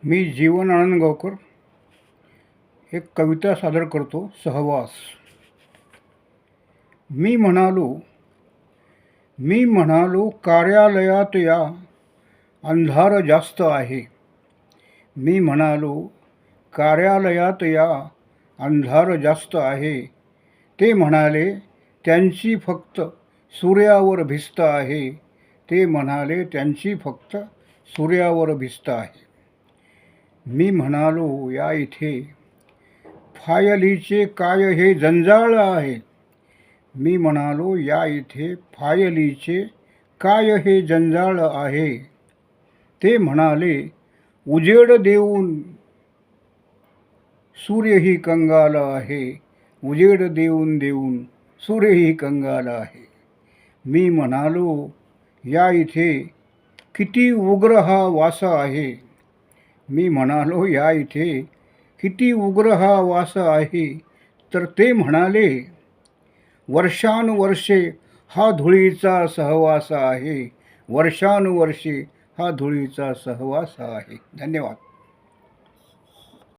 मी जीवन आनंदगावकर एक कविता सादर करतो. सहवास. मी म्हणालो कार्यालयात या अंधार जास्त आहे. मी म्हणालो कार्यालयात या अंधार जास्त आहे. ते म्हणाले त्यांची फक्त सूर्यावर भिस्त आहे. ते म्हणाले त्यांची फक्त सूर्यावर भिस्त आहे. मी म्हणालो या इथे फायलीचे काय हे जंजाळ आहे. मी म्हणालो या इथे फायलीचे काय हे जंजाळ आहे. ते म्हणाले उजेड देऊन सूर्यही कंगाल आहे. उजेड देऊन देऊन सूर्यही कंगाल आहे. मी म्हणालो या इथे किती उग्र हा वास आहे. मी म्हणालो या इथे किती उग्र हा वास आहे. तर ते म्हणाले वर्षानुवर्षे हा धुळीचा सहवास आहे. वर्षानुवर्षे हा धुळीचा सहवास आहे. धन्यवाद.